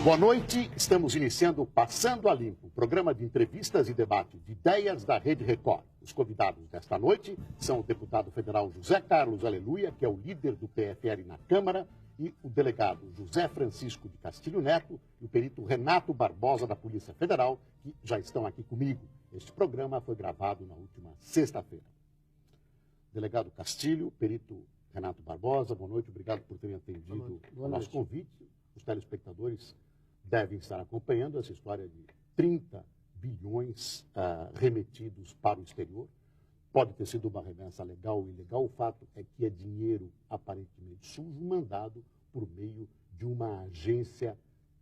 Boa noite, estamos iniciando o Passando a Limpo, programa de entrevistas e debate de ideias da Rede Record. Os convidados desta noite são o deputado federal José Carlos Aleluia, que é o líder do PFL na Câmara, e o delegado José Francisco de Castilho Neto e o perito Renato Barbosa da Polícia Federal, que já estão aqui comigo. Este programa foi gravado na última sexta-feira. Delegado Castilho, perito Renato Barbosa, boa noite, obrigado por terem atendido o nosso convite. Os telespectadores devem estar acompanhando essa história de 30 bilhões remetidos para o exterior. Pode ter sido uma remessa legal ou ilegal. O fato é que é dinheiro aparentemente sujo, mandado por meio de uma agência,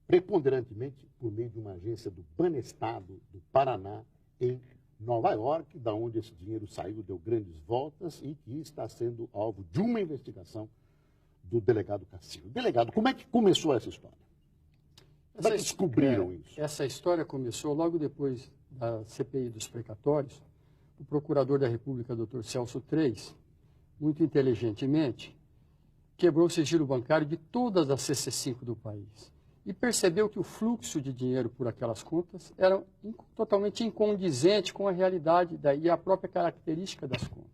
preponderantemente por meio de uma agência do Banestado do Paraná, em Nova York, da onde esse dinheiro saiu, deu grandes voltas e que está sendo alvo de uma investigação do delegado Castilho. Delegado, como é que começou essa história? Como é que descobriram isso? Essa história começou logo depois da CPI dos precatórios. O procurador da República, Dr. Celso Treis, muito inteligentemente, quebrou o sigilo bancário de todas as CC5 do país e percebeu que o fluxo de dinheiro por aquelas contas era totalmente incondizente com a realidade e a própria característica das contas.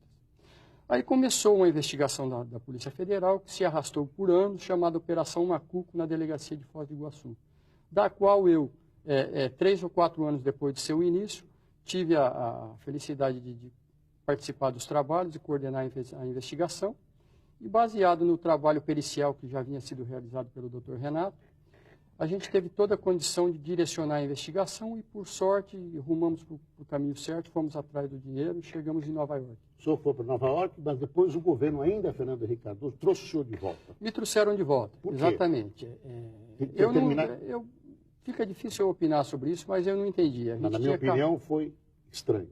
Aí começou uma investigação da Polícia Federal, que se arrastou por anos, chamada Operação Macuco, na delegacia de Foz do Iguaçu, da qual eu, 3 ou 4 anos depois de seu início, tive a felicidade de participar dos trabalhos e coordenar a investigação. E baseado no trabalho pericial que já vinha sido realizado pelo Dr. Renato, a gente teve toda a condição de direcionar a investigação e, por sorte, rumamos para o caminho certo, fomos atrás do dinheiro e chegamos em Nova York. O senhor foi para Nova York, mas depois o governo, ainda Fernando Henrique Cardoso, trouxe o senhor de volta. Me trouxeram de volta, Por quê? Exatamente. Fica difícil eu opinar sobre isso, mas eu não entendi. Mas, na minha opinião, foi estranho.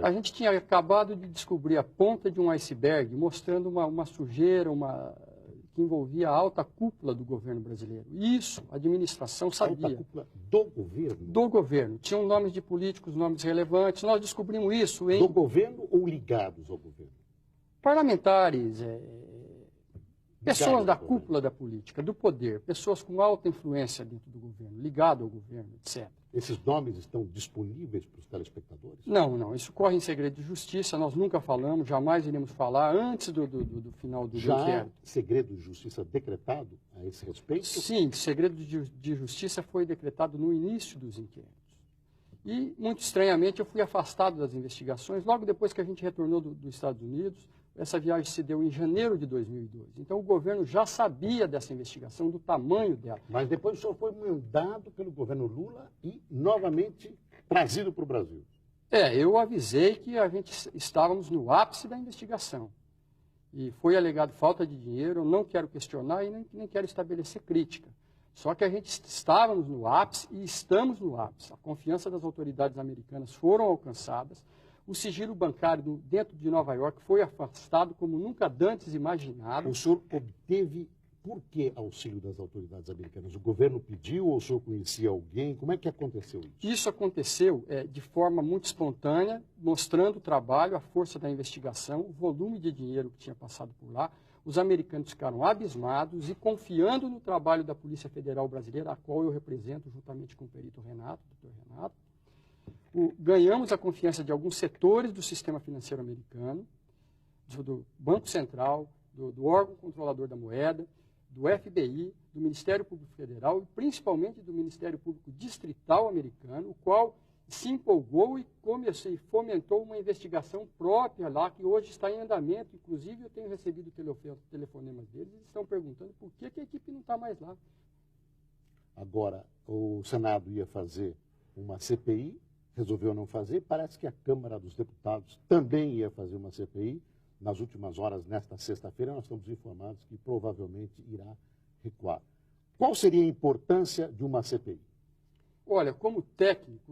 A gente tinha acabado de descobrir a ponta de um iceberg, mostrando uma sujeira, que envolvia a alta cúpula do governo brasileiro. Isso, a administração sabia. Alta cúpula do governo? Do governo. Tinham nomes de políticos, nomes relevantes. Nós descobrimos isso em... Do governo ou ligados ao governo? Parlamentares, pessoas da cúpula da política, do poder, pessoas com alta influência dentro do governo, ligado ao governo, etc. Esses nomes estão disponíveis para os telespectadores? Não, isso corre em segredo de justiça, nós nunca falamos, jamais iremos falar antes do final do inquérito. Já segredo de justiça decretado a esse respeito? Sim, segredo de justiça foi decretado no início dos inquéritos. E, muito estranhamente, eu fui afastado das investigações logo depois que a gente retornou dos Estados Unidos. Essa viagem se deu em janeiro de 2002. Então, o governo já sabia dessa investigação, do tamanho dela. Mas depois o senhor foi mandado pelo governo Lula e novamente trazido para o Brasil. Eu avisei que a gente estávamos no ápice da investigação. E foi alegado falta de dinheiro, eu não quero questionar e nem quero estabelecer crítica. Só que a gente estávamos no ápice e estamos no ápice. A confiança das autoridades americanas foram alcançadas. O sigilo bancário dentro de Nova York foi afastado como nunca antes imaginado. O senhor obteve, por que auxílio das autoridades americanas? O governo pediu ou o senhor conhecia alguém? Como é que aconteceu isso? Isso aconteceu de forma muito espontânea, mostrando o trabalho, a força da investigação, o volume de dinheiro que tinha passado por lá. Os americanos ficaram abismados e confiando no trabalho da Polícia Federal Brasileira, a qual eu represento juntamente com o perito Renato, Dr. Renato. Ganhamos a confiança de alguns setores do sistema financeiro americano, do Banco Central, do órgão controlador da moeda, do FBI, do Ministério Público Federal e principalmente do Ministério Público Distrital americano, o qual se empolgou e fomentou uma investigação própria lá, que hoje está em andamento. Inclusive, eu tenho recebido telefonemas deles e estão perguntando por que a equipe não está mais lá. Agora, o Senado ia fazer uma CPI, resolveu não fazer. Parece que a Câmara dos Deputados também ia fazer uma CPI. Nas últimas horas, nesta sexta-feira, nós estamos informados que provavelmente irá recuar. Qual seria a importância de uma CPI? Olha, como técnico,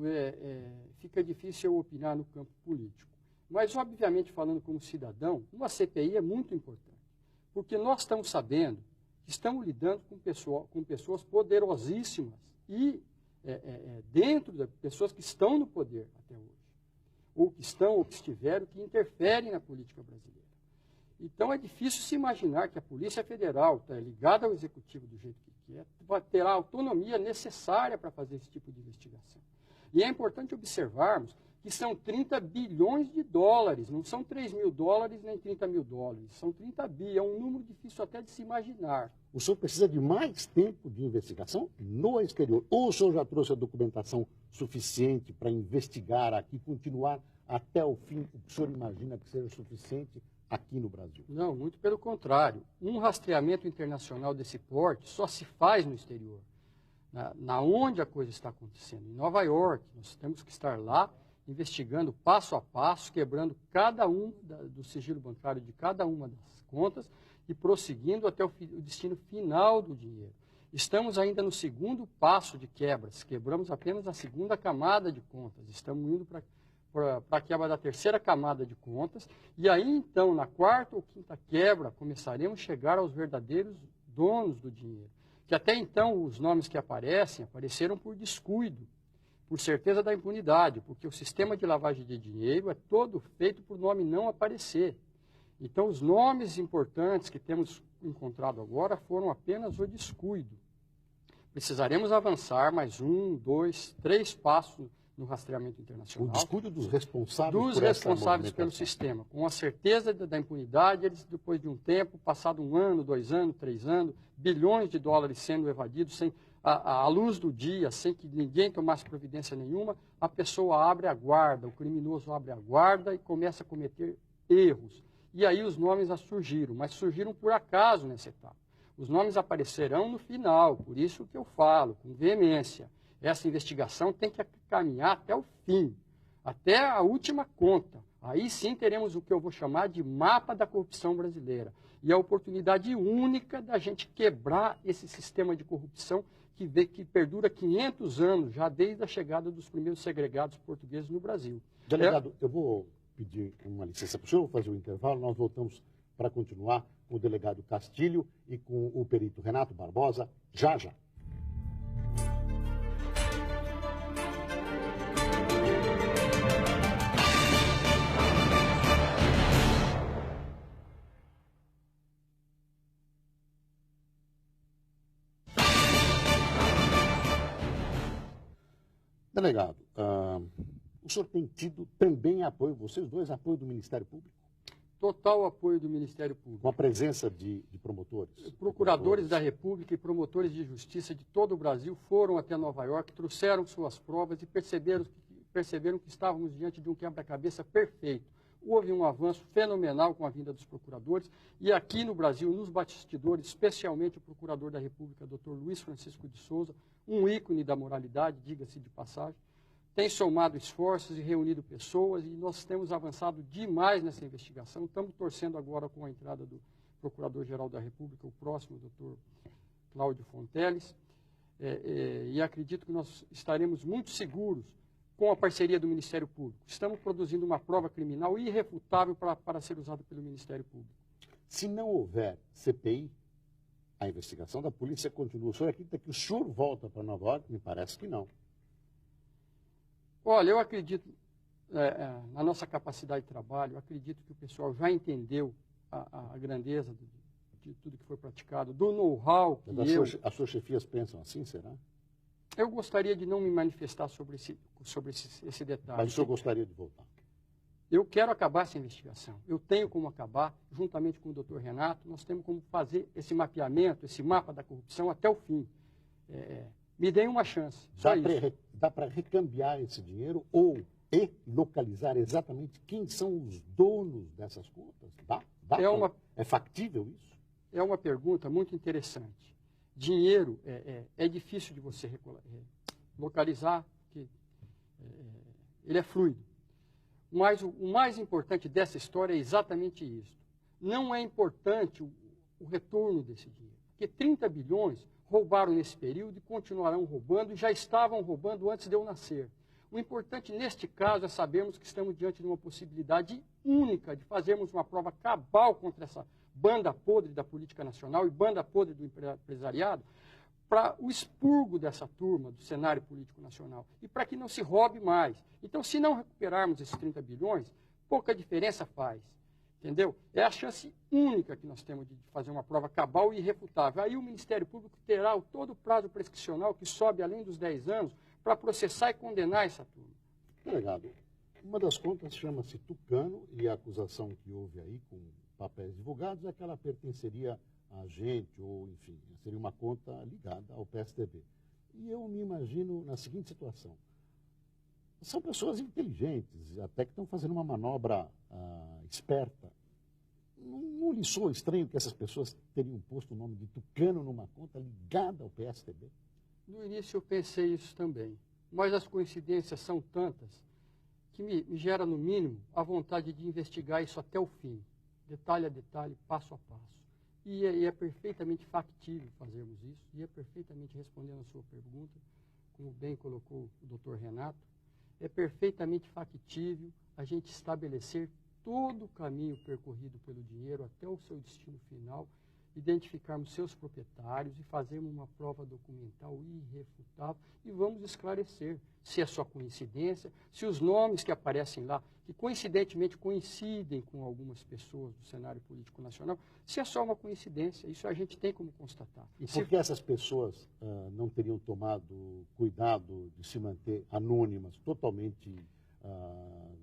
fica difícil eu opinar no campo político. Mas, obviamente, falando como cidadão, uma CPI é muito importante. Porque nós estamos sabendo que estamos lidando com pessoas poderosíssimas e dentro das pessoas que estão no poder até hoje, ou que estão, ou que estiveram, que interferem na política brasileira. Então é difícil se imaginar que a Polícia Federal está ligada ao Executivo do jeito que que vai ter a autonomia necessária para fazer esse tipo de investigação. E é importante observarmos que são 30 bilhões de dólares, não são 3 mil dólares nem 30 mil dólares, são 30 bi, é um número difícil até de se imaginar. O senhor precisa de mais tempo de investigação no exterior? Ou o senhor já trouxe a documentação suficiente para investigar aqui, continuar até o fim? O senhor imagina que seja suficiente aqui no Brasil? Não, muito pelo contrário. Um rastreamento internacional desse porte só se faz no exterior. Na onde a coisa está acontecendo. Em Nova York, nós temos que estar lá investigando passo a passo, quebrando cada um do sigilo bancário de cada uma das contas e prosseguindo até o destino final do dinheiro. Estamos ainda no segundo passo de quebras, quebramos apenas a segunda camada de contas, estamos indo para a quebra da terceira camada de contas, e aí então, na quarta ou quinta quebra, começaremos a chegar aos verdadeiros donos do dinheiro. Que até então os nomes que apareceram por descuido, por certeza da impunidade, porque o sistema de lavagem de dinheiro é todo feito por nome não aparecer. Então, os nomes importantes que temos encontrado agora foram apenas o descuido. Precisaremos avançar mais 1, 2, 3 passos no rastreamento internacional. O descuido dos responsáveis dos responsáveis pelo sistema. Com a certeza da impunidade, eles, depois de um tempo, passado 1 ano, 2 anos, 3 anos, bilhões de dólares sendo evadidos, sem à luz do dia, sem que ninguém tomasse providência nenhuma, a pessoa abre a guarda, o criminoso abre a guarda e começa a cometer erros. E aí os nomes surgiram, mas surgiram por acaso nessa etapa. Os nomes aparecerão no final, por isso que eu falo, com veemência. Essa investigação tem que caminhar até o fim, até a última conta. Aí sim teremos o que eu vou chamar de mapa da corrupção brasileira. E a oportunidade única da gente quebrar esse sistema de corrupção que perdura 500 anos, já desde a chegada dos primeiros segregados portugueses no Brasil. Delegado, eu vou pedir uma licença para o senhor, vou fazer o intervalo, nós voltamos para continuar com o delegado Castilho e com o perito Renato Barbosa, já já. Delegado, o senhor tem tido também apoio, vocês dois, apoio do Ministério Público? Total apoio do Ministério Público. Com a presença de promotores? Procuradores da República e promotores de justiça de todo o Brasil foram até Nova York, trouxeram suas provas e perceberam que estávamos diante de um quebra-cabeça perfeito. Houve um avanço fenomenal com a vinda dos procuradores e aqui no Brasil, nos bastidores, especialmente o procurador da República, Dr. Luiz Francisco de Souza, um ícone da moralidade, diga-se de passagem, tem somado esforços e reunido pessoas e nós temos avançado demais nessa investigação. Estamos torcendo agora com a entrada do Procurador-Geral da República, o próximo, Dr. Cláudio Fonteles, e acredito que nós estaremos muito seguros com a parceria do Ministério Público. Estamos produzindo uma prova criminal irrefutável para ser usada pelo Ministério Público. Se não houver CPI, a investigação da polícia continua. O senhor acredita que o senhor volta para Nova York? Me parece que não. Olha, eu acredito na nossa capacidade de trabalho, eu acredito que o pessoal já entendeu a grandeza de tudo que foi praticado, do know-how que As suas chefias pensam assim, será? Eu gostaria de não me manifestar sobre esse detalhe. Mas o senhor gostaria de voltar? Eu quero acabar essa investigação. Eu tenho como acabar, juntamente com o doutor Renato, nós temos como fazer esse mapeamento, esse mapa da corrupção até o fim. Me deem uma chance. Dá para recambiar esse dinheiro e localizar exatamente quem são os donos dessas contas? É factível isso? É uma pergunta muito interessante. Dinheiro é difícil de você localizar, porque ele é fluido. Mas o mais importante dessa história é exatamente isso. Não é importante o retorno desse dinheiro, porque 30 bilhões roubaram nesse período e continuarão roubando, e já estavam roubando antes de eu nascer. O importante neste caso é sabermos que estamos diante de uma possibilidade única de fazermos uma prova cabal contra essa banda podre da política nacional e banda podre do empresariado, para o expurgo dessa turma do cenário político nacional e para que não se roube mais. Então, se não recuperarmos esses 30 bilhões, pouca diferença faz. Entendeu? É a chance única que nós temos de fazer uma prova cabal e irrefutável. Aí o Ministério Público terá todo o prazo prescricional, que sobe além dos 10 anos, para processar e condenar essa turma. Delegado, uma das contas chama-se Tucano e a acusação que houve aí com papéis divulgados é que ela pertenceria a agente ou, enfim, seria uma conta ligada ao PSDB. E eu me imagino na seguinte situação. São pessoas inteligentes, até que estão fazendo uma manobra esperta. Não lhe soa estranho que essas pessoas teriam posto o nome de Tucano numa conta ligada ao PSDB? No início eu pensei isso também, mas as coincidências são tantas que me gera, no mínimo, a vontade de investigar isso até o fim, detalhe a detalhe, passo a passo. E é perfeitamente factível fazermos isso, e é perfeitamente, respondendo a sua pergunta, como bem colocou o doutor Renato, é perfeitamente factível a gente estabelecer todo o caminho percorrido pelo dinheiro até o seu destino final, identificarmos seus proprietários e fazermos uma prova documental irrefutável e vamos esclarecer se é só coincidência, se os nomes que aparecem lá, que coincidentemente coincidem com algumas pessoas do cenário político nacional, se é só uma coincidência. Isso a gente tem como constatar. E por que essas pessoas não teriam tomado cuidado de se manter anônimas, totalmente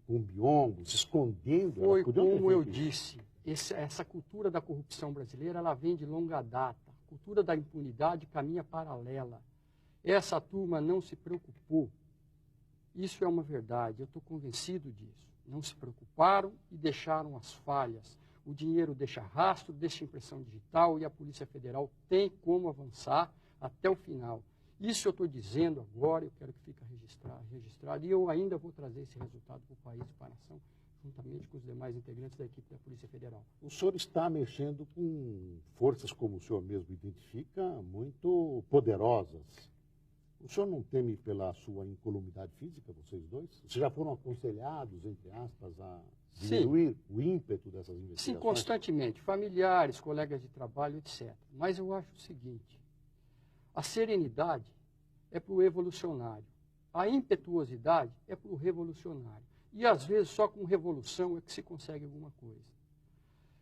com biombo, se escondendo? Foi como eu disse. Essa cultura da corrupção brasileira, ela vem de longa data. A cultura da impunidade caminha paralela. Essa turma não se preocupou. Isso é uma verdade, eu estou convencido disso. Não se preocuparam e deixaram as falhas. O dinheiro deixa rastro, deixa impressão digital e a Polícia Federal tem como avançar até o final. Isso eu estou dizendo agora, eu quero que fique registrado e eu ainda vou trazer esse resultado para o país e para a nação, juntamente com os demais integrantes da equipe da Polícia Federal. O senhor está mexendo com forças, como o senhor mesmo identifica, muito poderosas. O senhor não teme pela sua incolumidade física, vocês dois? Vocês já foram aconselhados, entre aspas, a diminuir o ímpeto dessas investigações? Sim, constantemente. Familiares, colegas de trabalho, etc. Mas eu acho o seguinte, a serenidade é para o evolucionário. A impetuosidade é para o revolucionário. E, às vezes, só com revolução é que se consegue alguma coisa.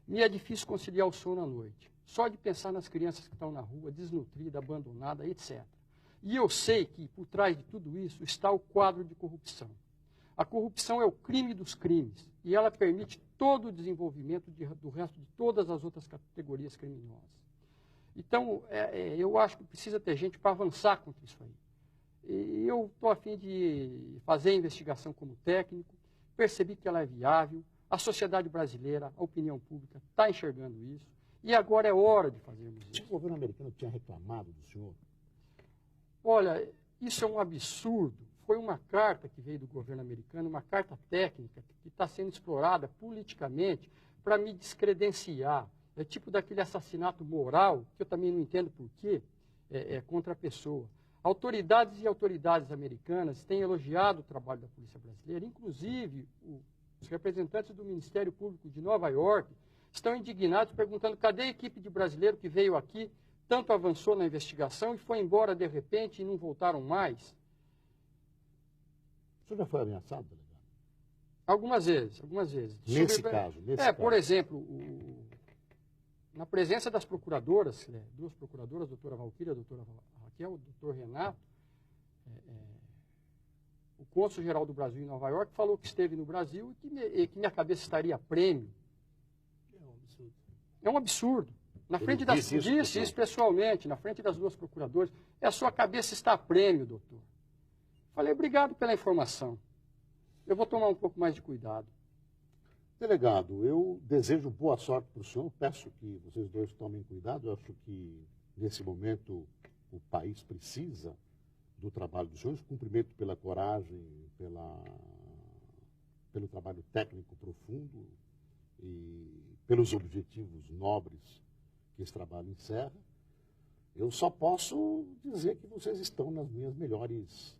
Me é difícil conciliar o sono à noite. Só de pensar nas crianças que estão na rua, desnutridas, abandonadas, etc. E eu sei que, por trás de tudo isso, está o quadro de corrupção. A corrupção é o crime dos crimes. E ela permite todo o desenvolvimento do resto de todas as outras categorias criminosas. Então, eu acho que precisa ter gente para avançar contra isso aí. E eu estou a fim de fazer a investigação como técnico, percebi que ela é viável, a sociedade brasileira, a opinião pública está enxergando isso, e agora é hora de fazermos isso. O governo americano tinha reclamado do senhor? Olha, isso é um absurdo. Foi uma carta que veio do governo americano, uma carta técnica que está sendo explorada politicamente para me descredenciar. É tipo daquele assassinato moral, que eu também não entendo por quê, contra a pessoa. Autoridades e autoridades americanas têm elogiado o trabalho da Polícia Brasileira, inclusive os representantes do Ministério Público de Nova York estão indignados, perguntando cadê a equipe de brasileiro que veio aqui, tanto avançou na investigação e foi embora de repente e não voltaram mais. O senhor já foi ameaçado, delegado? Algumas vezes, algumas vezes. Nesse caso? Por exemplo, na presença das procuradoras, duas procuradoras, a doutora Valquíria, a doutora Raquel, o doutor Renato, o cônsul-geral do Brasil em Nova York falou que esteve no Brasil e que minha cabeça estaria a prêmio. É um absurdo. É um absurdo. Na frente disse isso pessoalmente, na frente das duas procuradoras. A sua cabeça está a prêmio, doutor. Falei, obrigado pela informação. Eu vou tomar um pouco mais de cuidado. Delegado, eu desejo boa sorte para o senhor. Peço que vocês dois tomem cuidado. Eu acho que, nesse momento, o país precisa do trabalho dos senhores. Cumprimento pela coragem, pelo trabalho técnico profundo e pelos objetivos nobres que esse trabalho encerra. Eu só posso dizer que vocês estão nos meus melhores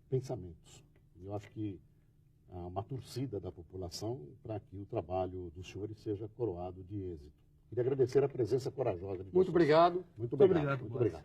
pensamentos. Eu acho que há uma torcida da população para que o trabalho dos senhores seja coroado de êxito. Queria agradecer a presença corajosa de vocês. Muito obrigado. Muito obrigado. Muito obrigado.